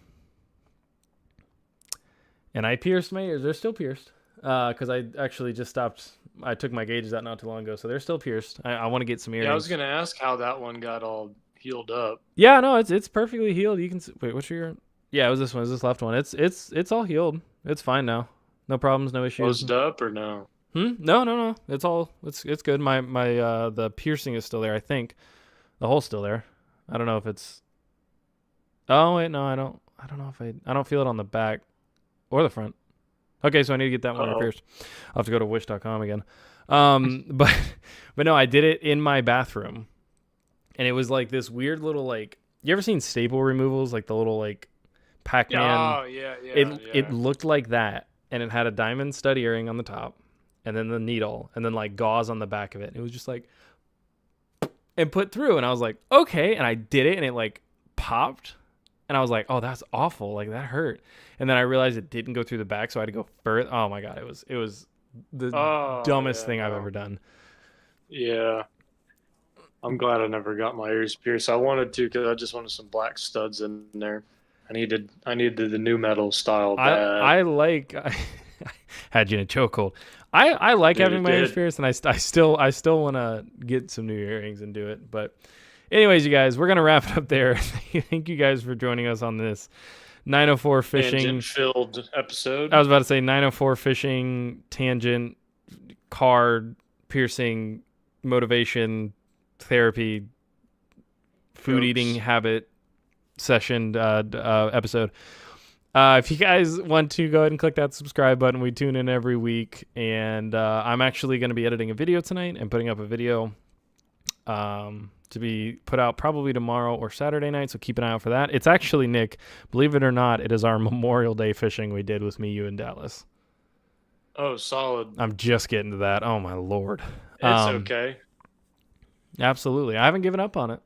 And I pierced my ears. They're still pierced. Because I actually just stopped. I took my gauges out not too long ago, so they're still pierced. I want to get some earrings. Yeah, I was gonna ask how that one got all healed up. Yeah, no, it's perfectly healed. You can wait. What's your? Yeah, it was this one. It was this left one. It's all healed. It's fine now. No problems. No issues. Closed up or no? No. It's good. My the piercing is still there. I think the hole's still there. I don't know if it's. Oh wait, no, I don't know if I don't feel it on the back or the front. Okay, so I need to get that one repaired. I'll have to go to wish.com again. But no, I did it in my bathroom. And it was like this weird little like, you ever seen staple removals, like the little like Pac-Man? Oh, yeah. It looked like that, and it had a diamond stud earring on the top, and then the needle, and then like gauze on the back of it. It was just like, and put through, and I was like, okay, and I did it, and it like popped. And I was like, oh, that's awful. Like, that hurt. And then I realized it didn't go through the back, so I had to go further. Oh, my God. It was the dumbest thing I've ever done. Yeah. I'm glad I never got my ears pierced. I wanted to because I just wanted some black studs in there. I needed the new metal style bad. I had you in a chokehold. I like having my ears pierced, and I still want to get some new earrings and do it. But anyways, you guys, we're going to wrap it up there. Thank you guys for joining us on this 904 Fishing tangent-filled episode. I was about to say 904 Fishing tangent card piercing motivation therapy food eating habit session episode. If you guys want to go ahead and click that subscribe button, we tune in every week, and I'm actually going to be editing a video tonight and putting up a video to be put out probably tomorrow or Saturday night, so keep an eye out for that. It's actually, Nick, believe it or not, it is our Memorial Day fishing we did with me, you, and Dallas. Oh, solid. I'm just getting to that. Oh, my Lord. It's okay. Absolutely. I haven't given up on it.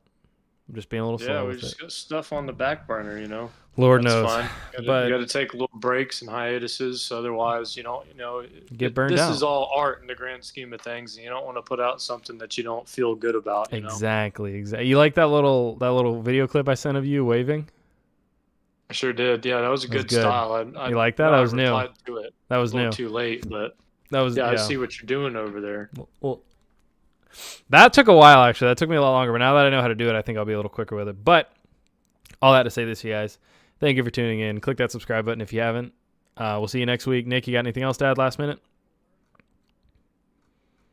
I'm just being a little slow. Yeah, we with just it. got stuff on the back burner, you know. Lord That's knows. fine. But you got to take little breaks and hiatuses, otherwise, get burned out. This is all art in the grand scheme of things, and you don't want to put out something that you don't feel good about. Exactly. You like that little video clip I sent of you waving? I sure did. Yeah, that was a good style. You like that? That was new. To it. That was new. Too late, but that was. Yeah, I see what you're doing over there. Well, that took a while actually. That took me a lot longer, but now that I know how to do it, I think I'll be a little quicker with it. But all that to say this, you guys. Thank you for tuning in. Click that subscribe button if you haven't. We'll see you next week. Nick, you got anything else to add last minute?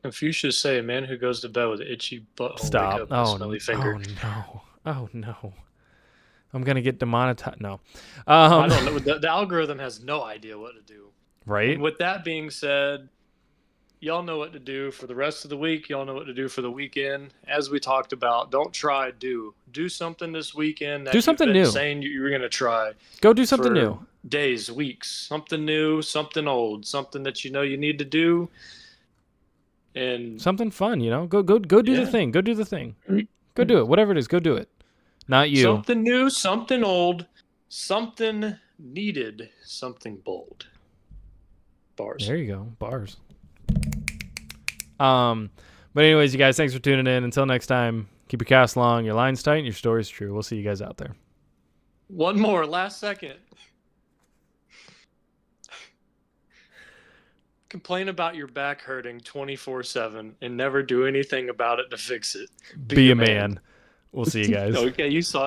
Confucius say a man who goes to bed with an itchy butt. Stop. Smelly finger. Oh no. I'm going to get demonetized. No. I don't know. The algorithm has no idea what to do. Right? And with that being said, y'all know what to do for the rest of the week. Y'all know what to do for the weekend. As we talked about, don't try, do something this weekend that Do something you've been new. saying you were going to try. Go do something for new. Days, weeks, something new, something old, something that you know you need to do, and Something fun, you know. Go do the thing. Go do the thing. Go do it. Whatever it is, go do it. Not you. Something new, something old, something needed, something bold. Bars. There you go. Bars. But anyways, you guys, thanks for tuning in. Until next time, keep your cast long, your lines tight, and your stories true. We'll see you guys out there. One more, last second. Complain about your back hurting 24/7 and never do anything about it to fix it. Be a man. We'll see you guys. Okay, you saw it.